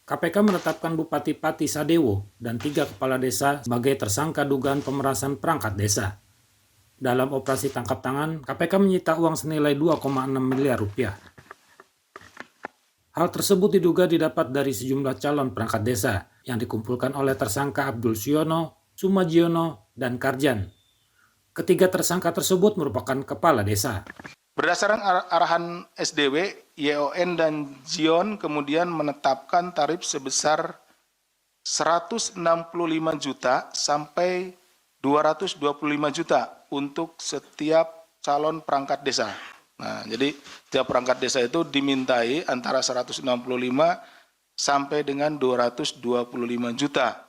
KPK menetapkan Bupati Pati Sadewo dan 3 kepala desa sebagai tersangka dugaan pemerasan perangkat desa. Dalam operasi tangkap tangan, KPK menyita uang senilai 2,6 miliar rupiah. Hal tersebut diduga didapat dari sejumlah calon perangkat desa yang dikumpulkan oleh tersangka Abdul Siono, Sumajiono, dan Karjan. Ketiga tersangka tersebut merupakan kepala desa. Berdasarkan arahan SDW, YON dan Zion kemudian menetapkan tarif sebesar 165 juta sampai 225 juta untuk setiap calon perangkat desa. Nah, jadi setiap perangkat desa itu dimintai antara 165 sampai dengan 225 juta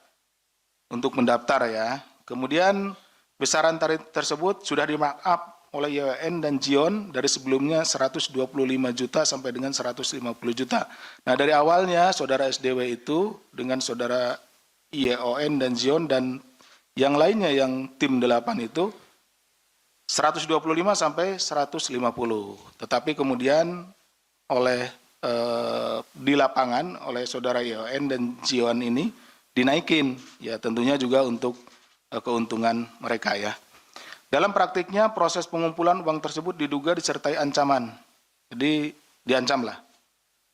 untuk mendaftar ya. Kemudian besaran tarif tersebut sudah di-markup oleh YON dan Zion dari sebelumnya 125 juta sampai dengan 150 juta. Nah, dari awalnya saudara SDW itu dengan saudara YON dan Zion dan yang lainnya yang tim 8 itu 125 sampai 150. Tetapi kemudian oleh di lapangan oleh saudara YON dan Zion ini dinaikin ya, tentunya juga untuk keuntungan mereka ya. Dalam praktiknya proses pengumpulan uang tersebut diduga disertai ancaman. Jadi diancamlah.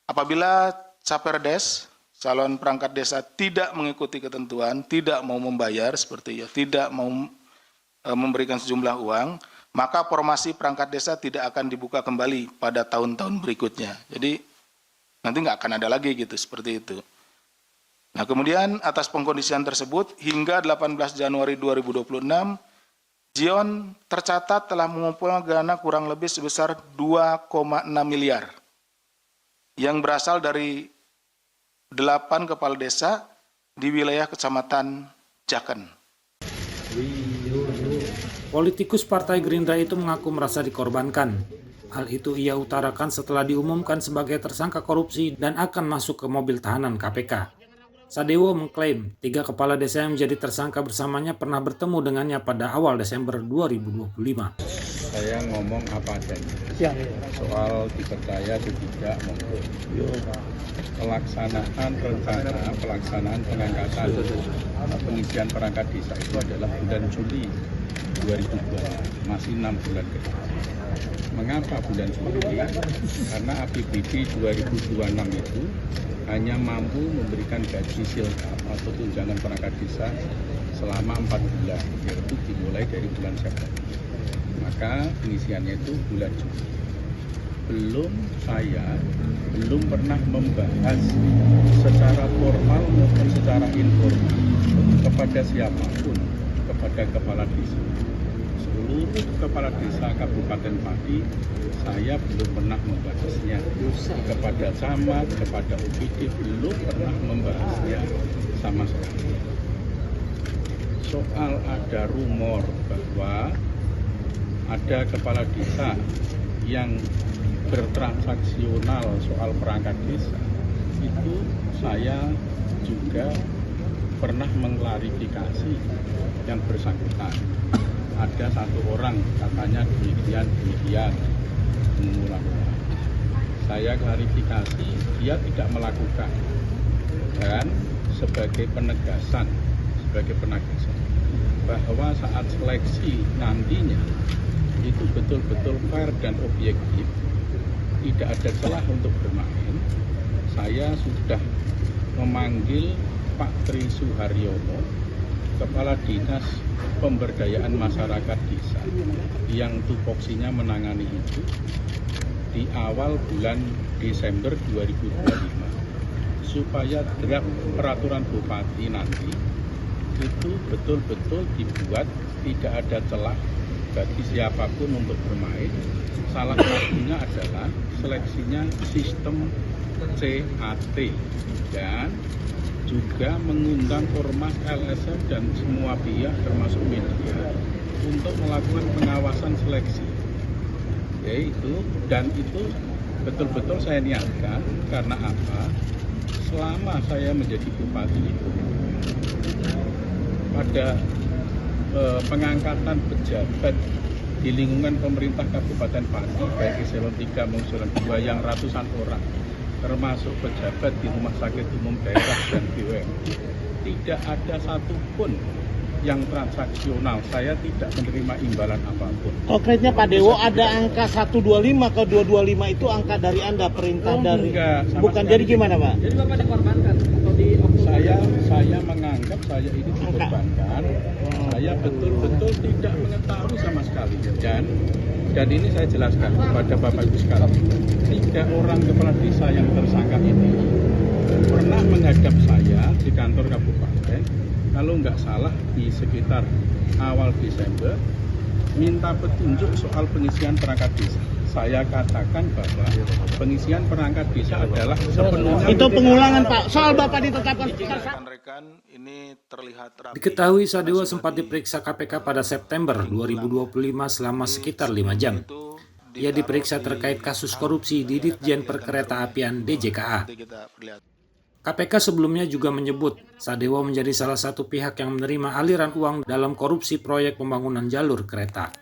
Apabila Caperdes, calon perangkat desa tidak mengikuti ketentuan, tidak mau membayar seperti ya, tidak mau memberikan sejumlah uang, maka formasi perangkat desa tidak akan dibuka kembali pada tahun-tahun berikutnya. Jadi nanti nggak akan ada lagi gitu seperti itu. Nah, kemudian atas pengkondisian tersebut hingga 18 Januari 2026 Zion tercatat telah mengumpulkan dana kurang lebih sebesar 2,6 miliar yang berasal dari 8 kepala desa di wilayah Kecamatan Jaken. Politikus Partai Gerindra itu mengaku merasa dikorbankan. Hal itu ia utarakan setelah diumumkan sebagai tersangka korupsi dan akan masuk ke mobil tahanan KPK. Sadewo mengklaim 3 kepala desa yang menjadi tersangka bersamanya pernah bertemu dengannya pada awal Desember 2025. Saya ngomong apa adanya soal dipercaya atau tidak monggo. Pelaksanaan pengangkatan pengisian perangkat desa itu adalah bulan Juli 2020, masih 6 bulan ke depan. Mengapa bulan Juli? Karena APBD 2026 itu hanya mampu memberikan gaji silkap atau tunjangan perangkat desa selama 4 bulan, yaitu dimulai dari bulan September. Maka pengisiannya itu bulan Juli. Saya belum pernah membahas secara formal maupun secara informal kepada siapapun, kepada kepala desa. Seluruh kepala desa Kabupaten Pati, saya belum pernah membahasnya. Kepada camat, kepada OPD, belum pernah membahasnya sama sekali. Soal ada rumor bahwa ada kepala desa yang bertransaksional soal perangkat desa, itu saya juga pernah mengklarifikasi yang bersangkutan. Ada satu orang katanya demikian mengulang-ulang. Saya klarifikasi dia tidak melakukan, dan sebagai penegasan bahwa saat seleksi nantinya itu betul-betul fair dan objektif, tidak ada celah untuk bermain. Saya sudah memanggil Pak Tri Suharyono, Kepala Dinas Pemberdayaan Masyarakat Desa, yang tupoksinya menangani itu di awal bulan Desember 2025, supaya draft peraturan bupati nanti itu betul-betul dibuat tidak ada celah bagi siapapun untuk bermain. Salah satunya adalah seleksinya sistem CAT, dan juga mengundang ormas LSM dan semua pihak termasuk media untuk melakukan pengawasan seleksi. Yaitu, dan itu betul-betul saya niatkan. Karena apa? Selama saya menjadi bupati itu, pada pengangkatan pejabat di lingkungan pemerintah Kabupaten Pati, baik eselon 3 maupun eselon 2 yang ratusan orang, termasuk pejabat di Rumah Sakit Umum Daerah dan BUMN, tidak ada satupun yang transaksional. Saya tidak menerima imbalan apapun. Konkretnya Pak Dewo, ada angka 125 ke 225 itu angka dari Anda, perintah dari... Enggak, sama Bukan, sekali jadi gimana Pak? Jadi Bapak dikorbankan atau di Saya menganggap saya ini dikorbankan. Saya betul-betul tidak mengetahui sama sekali. Dan ini saya jelaskan kepada Bapak Ibu sekalian. 3 orang kepala desa yang tersangka ini pernah menghadap saya di kantor kabupaten, kalau nggak salah di sekitar awal Desember, minta petunjuk soal pengisian perangkat desa. Saya katakan bahwa pengisian perangkat desa adalah sepenuhnya... Itu pengulangan Pak, soal Bapak ditetapkan... Rekan-rekan, ini terlihat rapi. Diketahui Sadewo sempat diperiksa KPK pada September 2025 selama sekitar 5 jam. Ia diperiksa terkait kasus korupsi di Ditjen Perkeretaapian DJKA. KPK sebelumnya juga menyebut Sadewo menjadi salah satu pihak yang menerima aliran uang dalam korupsi proyek pembangunan jalur kereta.